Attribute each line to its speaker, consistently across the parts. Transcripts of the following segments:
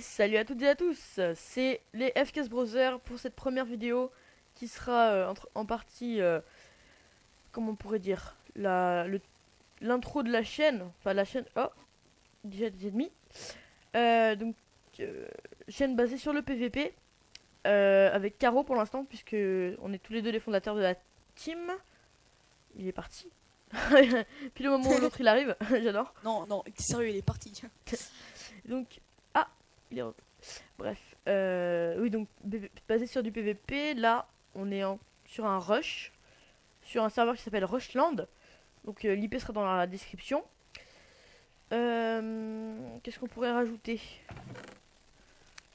Speaker 1: salut à toutes et à tous, c'est les FKS Brothers pour cette première vidéo qui sera en partie, comment on pourrait dire, l'intro de la chaîne, enfin la chaîne, oh, déjà des ennemis, donc chaîne basée sur le PVP, avec Caro pour l'instant, puisque on est tous les deux les fondateurs de la team. Il est parti. Puis le moment où l'autre il arrive, j'adore.
Speaker 2: Non, non, t'es sérieux, il est parti.
Speaker 1: Donc, ah, il est bref, oui, donc basé sur du PVP, là on est sur un rush, sur un serveur qui s'appelle Rushland. Donc l'IP sera dans la description. Qu'est-ce qu'on pourrait rajouter?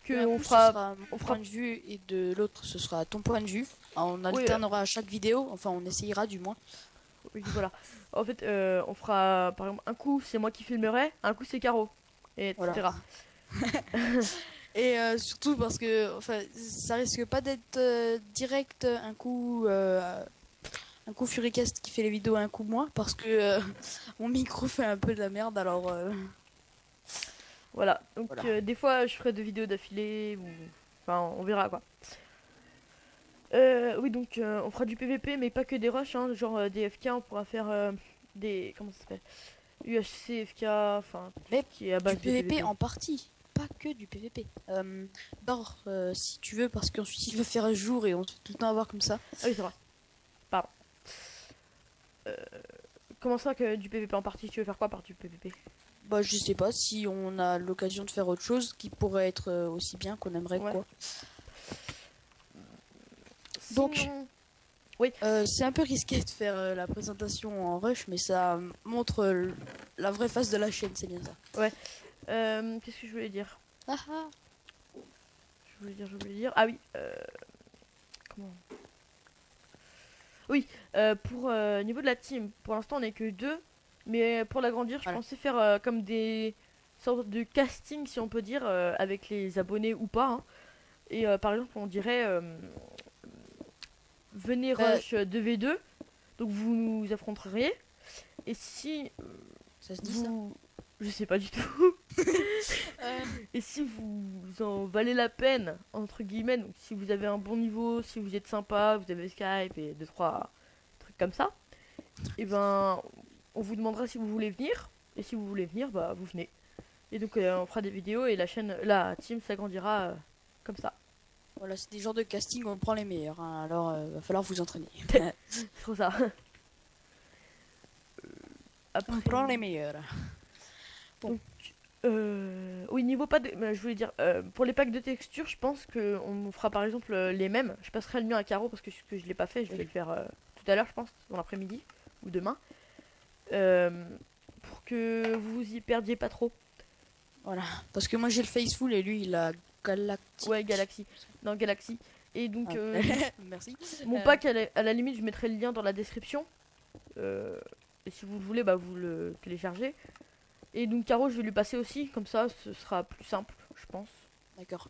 Speaker 2: On fera mon point de vue et de l'autre ce sera ton point de vue. On alternera à chaque vidéo, enfin on essayera du moins.
Speaker 1: Oui, voilà. En fait, on fera par exemple un coup c'est moi qui filmerai, un coup c'est Caro, et etc.
Speaker 2: Voilà. Et surtout parce que enfin, ça risque pas d'être direct un coup Furicast qui fait les vidéos, un coup moi, parce que mon micro fait un peu de la merde, alors
Speaker 1: voilà, donc
Speaker 2: voilà.
Speaker 1: des fois je ferai 2 vidéos d'affilée, ou enfin on verra quoi. Oui, donc on fera du PVP, mais pas que des rushs, hein, genre des FK, on pourra faire des, comment ça s'appelle, UHC, FK, enfin
Speaker 2: Mais
Speaker 1: qui est à base
Speaker 2: du
Speaker 1: de
Speaker 2: PVP en partie, pas que du PVP. D'or, si tu veux, parce qu'ensuite il va faire un jour et on te fait tout le temps avoir comme ça.
Speaker 1: Ah oui, c'est vrai. Pardon. Comment ça que du PVP en partie? Tu veux faire quoi par du PVP?
Speaker 2: Bah je sais pas si on a l'occasion de faire autre chose qui pourrait être aussi bien qu'on aimerait,
Speaker 1: Ouais.
Speaker 2: quoi.
Speaker 1: Sinon...
Speaker 2: Donc
Speaker 1: oui,
Speaker 2: c'est un peu risqué de faire la présentation en rush, mais ça montre la vraie face de la chaîne, c'est bien ça.
Speaker 1: ouais. Qu'est-ce que je voulais dire?
Speaker 2: Ah ah.
Speaker 1: Je voulais dire. Ah oui. Comment? Oui. Pour niveau de la team, pour l'instant on est que 2, mais pour l'agrandir, je
Speaker 2: Voilà.
Speaker 1: pensais faire comme des sortes de casting, si on peut dire, avec les abonnés ou pas, hein. Et par exemple, on dirait venez rush 2v2, donc vous nous affronteriez. Et si
Speaker 2: Ça se dit
Speaker 1: vous, je sais pas du tout.
Speaker 2: ça.
Speaker 1: Et si vous en valez la peine, entre guillemets, donc si vous avez un bon niveau, si vous êtes sympa, vous avez Skype et 2-3 trucs comme ça, et ben on vous demandera si vous voulez venir. Et si vous voulez venir, bah vous venez. Et donc on fera des vidéos et la team s'agrandira comme ça.
Speaker 2: Voilà, c'est des genres de casting, on prend les meilleurs, hein. Alors va falloir vous entraîner.
Speaker 1: C'est trop ça. Après,
Speaker 2: On prend les meilleurs.
Speaker 1: donc, oui, niveau pas de, je voulais dire, pour les packs de textures, je pense que on fera par exemple les mêmes. Je passerai le mien à Caro parce que je l'ai pas fait, je vais le faire tout à l'heure, je pense, dans l'après-midi ou demain, pour que vous y perdiez pas trop.
Speaker 2: Voilà, parce que moi j'ai le Faceful et lui il a Galactic.
Speaker 1: Ouais, Galaxy, dans Galaxy. Et donc,
Speaker 2: Merci.
Speaker 1: mon pack, à la limite, je mettrai le lien dans la description. Et si vous le voulez, bah vous le téléchargez. Et donc Caro, je vais lui passer aussi, comme ça, ce sera plus simple, je pense.
Speaker 2: D'accord.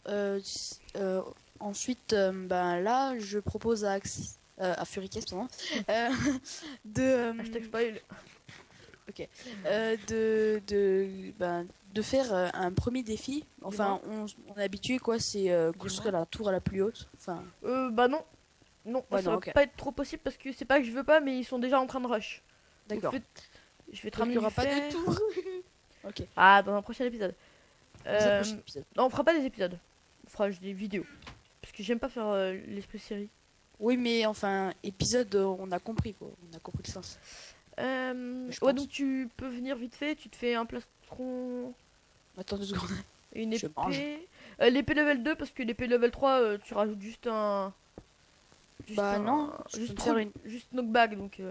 Speaker 2: Ensuite, ben là, je propose à Furicast, pardon,
Speaker 1: Hashtag spoil.
Speaker 2: ok, de faire un premier défi. Enfin, on est habitué, quoi. C'est construire la tour à la plus haute. Enfin.
Speaker 1: Bah non. Non,
Speaker 2: Ouais,
Speaker 1: ça
Speaker 2: non,
Speaker 1: va
Speaker 2: ok.
Speaker 1: pas être trop possible parce que c'est pas que je veux pas, mais ils sont déjà en train de rush.
Speaker 2: D'accord.
Speaker 1: Donc, je vais te
Speaker 2: Donc, il
Speaker 1: ramener
Speaker 2: n'y aura
Speaker 1: du
Speaker 2: pas
Speaker 1: fer.
Speaker 2: de tour. Ok.
Speaker 1: Ah, dans un prochain épisode.
Speaker 2: Dans un prochain épisode.
Speaker 1: Non, on fera pas des épisodes. On fera des vidéos. Parce que j'aime pas faire l'esprit série.
Speaker 2: Oui, mais enfin, épisode, on a compris, quoi. On a compris le sens.
Speaker 1: Ouais, donc tu peux venir vite fait. Tu te fais un plastron,
Speaker 2: Attends 2 secondes.
Speaker 1: une
Speaker 2: Je mange.
Speaker 1: épée. L'épée level 2, parce que l'épée level 3, tu rajoutes juste un.
Speaker 2: Bah non, je peux me faire une.
Speaker 1: Juste knockback. Donc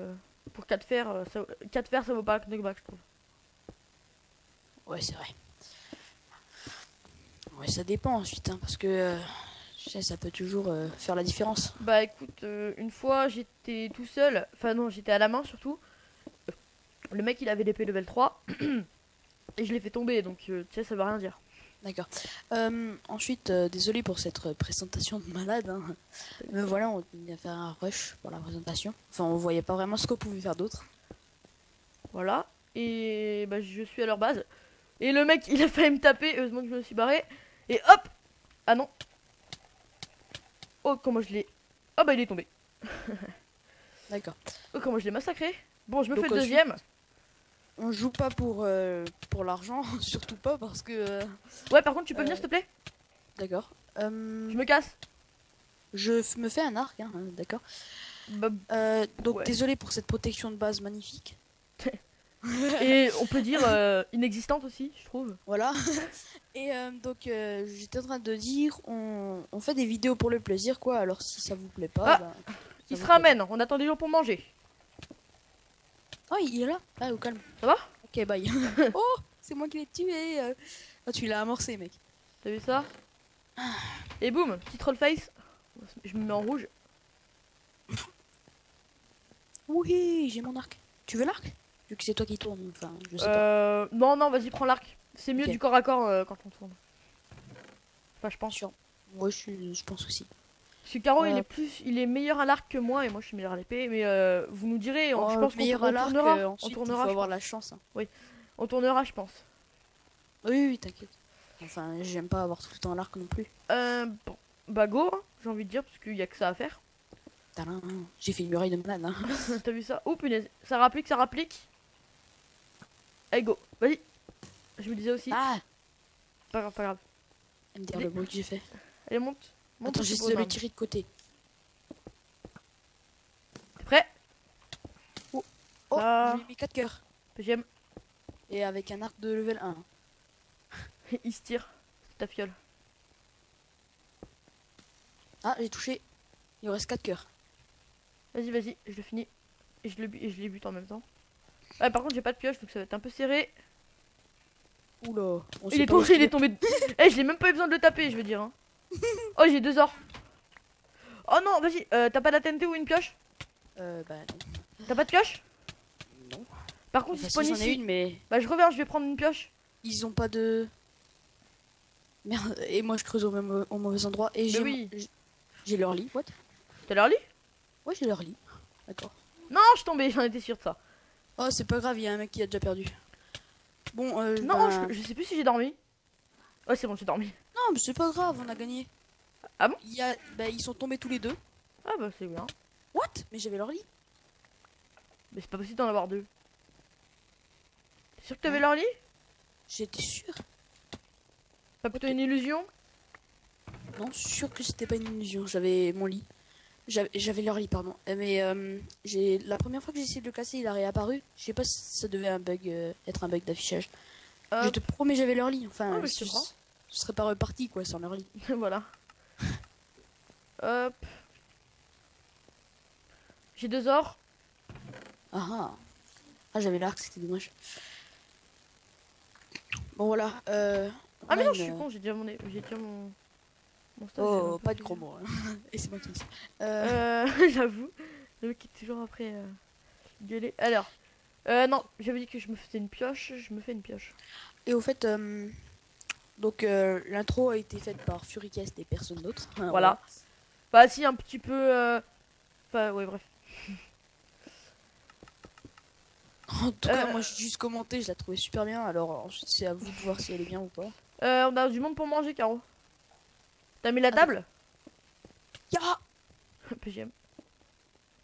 Speaker 1: pour 4 fers, 4 fers ça vaut pas knockback, je trouve.
Speaker 2: Ouais, c'est vrai. Ouais, ça dépend ensuite, hein, parce que tu sais, ça peut toujours faire la différence.
Speaker 1: Bah écoute, une fois j'étais tout seul, enfin non, j'étais à la main surtout. Le mec il avait l'épée level 3 et je l'ai fait tomber, donc tu sais, ça veut rien dire.
Speaker 2: D'accord. Ensuite, désolé pour cette présentation de malade, hein. Mais voilà, on a fait un rush pour la présentation. Enfin, on voyait pas vraiment ce qu'on pouvait faire d'autre.
Speaker 1: Voilà, et bah je suis à leur base. Et le mec il a failli me taper, heureusement que je me suis barré. Et hop. Ah non. Oh, comment je l'ai... Oh bah il est tombé.
Speaker 2: D'accord.
Speaker 1: Oh, comment je l'ai massacré. Bon, je me
Speaker 2: Donc,
Speaker 1: fais le deuxième.
Speaker 2: On joue pas pour l'argent, surtout pas parce que...
Speaker 1: Ouais, par contre, tu peux venir, s'il te plaît?
Speaker 2: D'accord.
Speaker 1: Je me casse.
Speaker 2: Me fais un arc, hein, d'accord.
Speaker 1: Bah,
Speaker 2: Donc
Speaker 1: ouais.
Speaker 2: désolé pour cette protection de base magnifique.
Speaker 1: Et on peut dire inexistante aussi, je trouve.
Speaker 2: Voilà. Et donc j'étais en train de dire, on fait des vidéos pour le plaisir quoi. Alors si ça vous plaît pas,
Speaker 1: Ah,
Speaker 2: ben, ça
Speaker 1: il
Speaker 2: vous
Speaker 1: se
Speaker 2: plaît
Speaker 1: ramène. On attend des jours pour manger.
Speaker 2: pas. Oh il est là. Ah au calme.
Speaker 1: Ça va?
Speaker 2: Ok bye. Oh c'est moi qui l'ai tué. Oh, tu l'as amorcé mec.
Speaker 1: T'as vu ça? Et boum, petit troll face. Je me mets en rouge.
Speaker 2: Oui j'ai mon arc. Tu veux l'arc? Vu que c'est toi qui tourne. Enfin je sais pas.
Speaker 1: Non, non, vas-y, prends l'arc. C'est mieux
Speaker 2: Ok.
Speaker 1: du corps à corps quand on tourne. Enfin, je pense.
Speaker 2: Sûr. Moi je pense aussi.
Speaker 1: Parce que Caro,
Speaker 2: Euh,
Speaker 1: il est meilleur à l'arc que moi et moi je suis meilleur à l'épée. Mais vous nous direz, je pense qu'on
Speaker 2: meilleur à l'arc.
Speaker 1: tournera. On
Speaker 2: Ensuite il
Speaker 1: tournera,
Speaker 2: faut
Speaker 1: je
Speaker 2: avoir
Speaker 1: pense.
Speaker 2: la chance. Hein.
Speaker 1: On tournera, je pense.
Speaker 2: Oui oui t'inquiète. Enfin j'aime pas avoir tout le temps l'arc non plus.
Speaker 1: Bon, bah go, hein, j'ai envie de dire, parce qu'il y a que ça à faire.
Speaker 2: Tadam, j'ai fait une muraille de malade. Hein.
Speaker 1: T'as vu ça? Oh punaise, ça rapplique, ça rapplique. Allez, go, vas-y. Je me disais aussi.
Speaker 2: Ah
Speaker 1: Pas grave, pas grave.
Speaker 2: elle me dire le bruit que j'ai fait.
Speaker 1: Allez, monte. Monte
Speaker 2: Attends,
Speaker 1: aussi,
Speaker 2: j'essaie
Speaker 1: gros
Speaker 2: de le
Speaker 1: nain.
Speaker 2: tirer de côté.
Speaker 1: T'es prêt?
Speaker 2: Oh,
Speaker 1: Ah.
Speaker 2: je lui ai mis 4 cœurs.
Speaker 1: J'aime.
Speaker 2: Et avec un arc de level 1.
Speaker 1: Il se tire. C'est ta fiole.
Speaker 2: Ah, j'ai touché. Il me reste 4 cœurs.
Speaker 1: Vas-y, vas-y, je le finis. Et je les bute en même temps. Ouais, par contre, j'ai pas de pioche, donc ça va être un peu serré.
Speaker 2: Oula. On
Speaker 1: Il
Speaker 2: sait
Speaker 1: est
Speaker 2: pas où
Speaker 1: tombé, il
Speaker 2: est.
Speaker 1: est tombé. Eh, je l'ai même pas eu besoin de le taper, je veux dire. Hein. Oh, j'ai 2 ors. Oh non, vas-y, t'as pas d'ATNT ou une pioche?
Speaker 2: Bah
Speaker 1: T'as pas de pioche?
Speaker 2: non.
Speaker 1: Par contre,
Speaker 2: Enfin,
Speaker 1: il
Speaker 2: si
Speaker 1: spawn
Speaker 2: j'en ai
Speaker 1: ici.
Speaker 2: une, mais
Speaker 1: Bah, je reviens, je vais prendre une pioche.
Speaker 2: ils ont pas de. Merde. Et moi, je creuse au mauvais endroit. Et j'ai
Speaker 1: oui.
Speaker 2: j'ai leur lit. What?
Speaker 1: T'as l'air lit?
Speaker 2: Ouais, j'ai leur lit. D'accord.
Speaker 1: Non, je suis tombé, j'en étais sûr de ça.
Speaker 2: Oh, c'est pas grave, il y a un mec qui a déjà perdu. Bon,
Speaker 1: Non,
Speaker 2: ben,
Speaker 1: je sais plus si j'ai dormi. Ouais, c'est bon, j'ai dormi.
Speaker 2: non, mais c'est pas grave, on a gagné.
Speaker 1: Ah bon?
Speaker 2: Bah, ils sont tombés tous les deux.
Speaker 1: Ah bah, c'est bien.
Speaker 2: What? Mais j'avais leur lit.
Speaker 1: Mais c'est pas possible d'en avoir deux. T'es sûr que t'avais
Speaker 2: Ouais.
Speaker 1: leur lit?
Speaker 2: J'étais sûr.
Speaker 1: Pas plutôt une illusion?
Speaker 2: Non, sûr que c'était pas une illusion. J'avais mon lit. J'avais leur lit, pardon. Mais j'ai la première fois que j'ai essayé de le classer, il a réapparu. Je sais pas si ça devait être un bug d'affichage. Je te promets, j'avais leur lit. Enfin,
Speaker 1: Ah, mais je te crois.
Speaker 2: ce serait pas reparti quoi sans leur lit.
Speaker 1: Voilà. Hop. J'ai 2 ors.
Speaker 2: Ah ah. Ah, j'avais l'arc, c'était dommage. Bon voilà. On
Speaker 1: Ah mais
Speaker 2: a
Speaker 1: non,
Speaker 2: une,
Speaker 1: je suis con, j'ai déjà mon stage.
Speaker 2: Oh, pas de gros mots. Hein. Et c'est moi qui dis ça.
Speaker 1: J'avoue. Le mec qui est toujours après gueuler. Alors. Non, j'avais dit que je me faisais une pioche. Je me fais une pioche.
Speaker 2: Et au fait, donc l'intro a été faite par Furicast et personne d'autre. Hein,
Speaker 1: Voilà. Bah si, un petit peu... Enfin, ouais, bref.
Speaker 2: En tout cas, moi j'ai juste commenté, je la trouvais super bien. Alors ensuite, c'est à vous de voir si elle est bien ou pas.
Speaker 1: On a du monde pour manger, Caro. T'as mis la
Speaker 2: Ah,
Speaker 1: table?
Speaker 2: Ya
Speaker 1: PGM.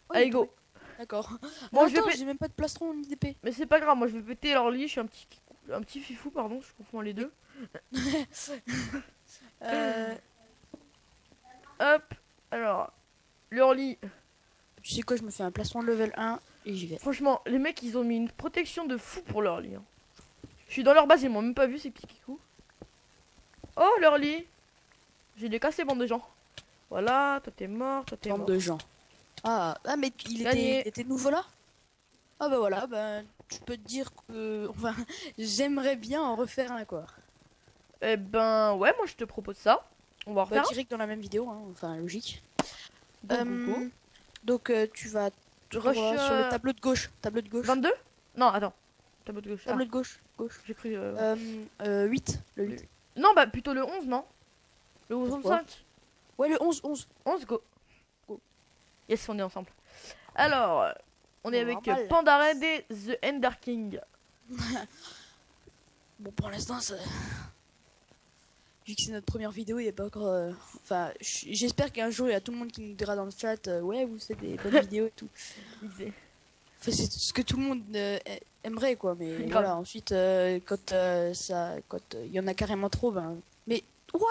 Speaker 2: Oh,
Speaker 1: Allez,
Speaker 2: il est
Speaker 1: go.
Speaker 2: tombé. D'accord.
Speaker 1: Bon,
Speaker 2: Bon,
Speaker 1: je vais
Speaker 2: j'ai même pas de plastron ni d'épée.
Speaker 1: Mais c'est pas grave, moi je vais péter leur lit. Je suis un petit fifou, pardon. Je confonds les deux. Hop. Alors, leur lit.
Speaker 2: Tu sais quoi, je me fais un plastron level 1 et j'y vais.
Speaker 1: Franchement, les mecs, ils ont mis une protection de fou pour leur lit. Hein. Je suis dans leur base, ils m'ont même pas vu, ces petits kikous. Oh, leur lit. J'ai les cassé, bande de gens. Voilà, toi t'es mort, toi t'es
Speaker 2: Bande
Speaker 1: mort.
Speaker 2: de gens. Ah, mais
Speaker 1: Gagné.
Speaker 2: il était nouveau là? Ah bah voilà, bah je peux te dire que... Enfin, j'aimerais bien en refaire un quoi.
Speaker 1: Eh ben, ouais, moi je te propose ça. On va en
Speaker 2: Bah
Speaker 1: refaire un.
Speaker 2: direct dans la même vidéo, hein, enfin logique.
Speaker 1: Go, go, go.
Speaker 2: Donc tu vas
Speaker 1: Rush,
Speaker 2: sur le tableau de gauche. Tableau de gauche.
Speaker 1: 22? Non, attends. Tableau de gauche.
Speaker 2: Tableau de gauche. Gauche.
Speaker 1: J'ai cru...
Speaker 2: 8. Le 8.
Speaker 1: Non, bah plutôt le 11, non? Le 11
Speaker 2: Pourquoi
Speaker 1: 5.
Speaker 2: Ouais, le 11. 11.
Speaker 1: 11, go.
Speaker 2: Go.
Speaker 1: Yes, on est ensemble. Alors, on est avec
Speaker 2: Normal.
Speaker 1: Pandared et The Ender King.
Speaker 2: Bon, pour l'instant, ça... vu que c'est notre première vidéo, il n'y a pas encore. Enfin, j'espère qu'un jour il y a tout le monde qui nous dira dans le chat, ouais, vous faites des bonnes vidéos et tout.
Speaker 1: Disais.
Speaker 2: Enfin, c'est ce que tout le monde aimerait, quoi. Mais
Speaker 1: Grave.
Speaker 2: voilà, ensuite, quand il y en a carrément trop, ben. Mais, what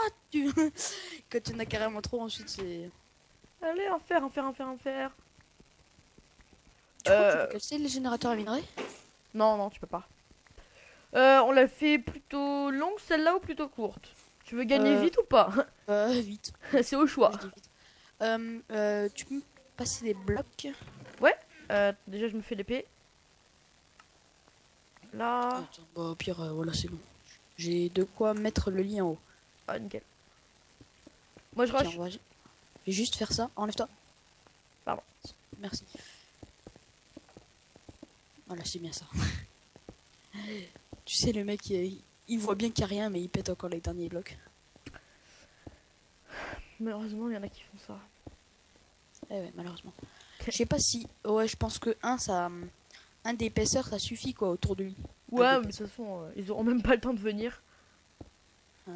Speaker 2: quand il y en a carrément trop, ensuite, c'est.
Speaker 1: Allez, en faire.
Speaker 2: Tu crois que tu peux casser les générateurs à minerai?
Speaker 1: Non, tu peux pas. On l'a fait plutôt longue celle-là ou plutôt courte? Tu veux gagner vite ou pas?
Speaker 2: Vite.
Speaker 1: C'est au choix.
Speaker 2: Je dis vite. Tu peux me passer des blocs?
Speaker 1: Déjà, je me fais l'épée. Là.
Speaker 2: Attends, bah, au pire, voilà, c'est bon. J'ai de quoi mettre le lit en haut.
Speaker 1: Ah, nickel. Moi, je
Speaker 2: Tiens,
Speaker 1: rush.
Speaker 2: je vais juste faire ça. Enlève-toi.
Speaker 1: Pardon.
Speaker 2: Merci. Voilà, c'est bien ça. Tu sais, le mec, il voit bien qu'il n'y a rien, mais il pète encore les derniers blocs.
Speaker 1: Malheureusement, il y en a qui font ça.
Speaker 2: Eh ouais, malheureusement. Je sais pas si... Ouais, je pense que un d'épaisseur, ça suffit, quoi, autour de lui.
Speaker 1: Ouais, mais de toute façon, ils auront même pas le temps de venir.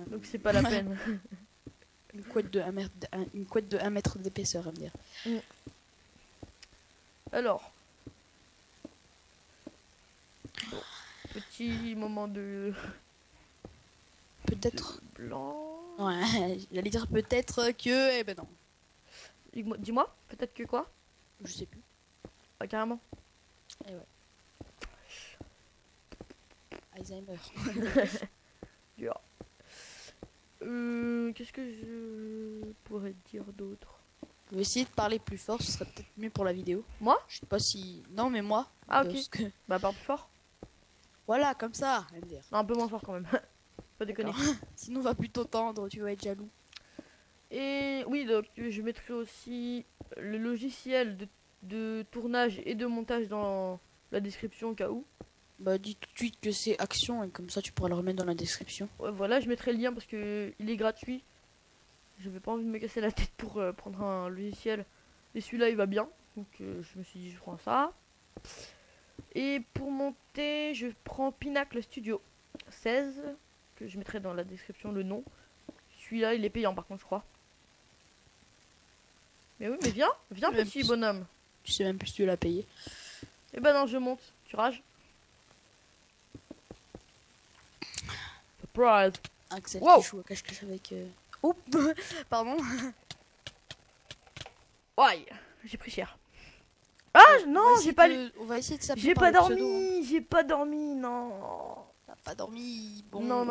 Speaker 1: Donc, c'est pas la peine.
Speaker 2: Une couette de 1 mètre, une couette de 1 mètre d'épaisseur, à me dire.
Speaker 1: Alors. Bon, petit moment de
Speaker 2: Peut-être...
Speaker 1: blanc.
Speaker 2: Ouais, j'allais dire peut-être que... Eh ben non,
Speaker 1: Dis-moi, peut-être que quoi?
Speaker 2: je sais plus.
Speaker 1: Ah, carrément.
Speaker 2: Eh ouais. Alzheimer.
Speaker 1: Dur. Qu'est-ce que je pourrais dire d'autre?
Speaker 2: Je vais essayer de parler plus fort, ce serait peut-être mieux pour la vidéo.
Speaker 1: Moi?
Speaker 2: Je sais pas si... Non, mais moi.
Speaker 1: Ah, ok.
Speaker 2: Parce que...
Speaker 1: Bah, parle plus fort.
Speaker 2: Voilà, comme ça, à me dire.
Speaker 1: Non, un peu moins fort quand même. Pas déconner.
Speaker 2: D'accord. Sinon, on va plutôt tendre, tu vas être jaloux.
Speaker 1: Et oui, donc je mettrai aussi le logiciel de tournage et de montage dans la description au cas où.
Speaker 2: Bah, dis tout de suite que c'est Action, et comme ça, tu pourras le remettre dans la description.
Speaker 1: Ouais, voilà, je mettrai le lien parce que il est gratuit. J'avais pas envie de me casser la tête pour prendre un logiciel. Et celui-là, il va bien. Donc je me suis dit, je prends ça. Et pour monter, je prends Pinacle Studio 16, que je mettrai dans la description le nom. Celui-là, il est payant par contre, je crois. Mais oui, mais viens, viens
Speaker 2: Même
Speaker 1: petit
Speaker 2: plus.
Speaker 1: bonhomme.
Speaker 2: Tu sais même plus si tu l'as payé.
Speaker 1: Eh ben non, je monte. Tu rages? Surprise.
Speaker 2: Axel
Speaker 1: Wow.
Speaker 2: qui joue à cache-cache avec... Oh, pardon.
Speaker 1: Ouais, j'ai pris cher. Ah non, j'ai pas,
Speaker 2: On va essayer de s'appeler
Speaker 1: j'ai
Speaker 2: par
Speaker 1: pas
Speaker 2: le pseudo, hein.
Speaker 1: dormi, j'ai pas dormi, non.
Speaker 2: T'as pas dormi. Bon.
Speaker 1: Non.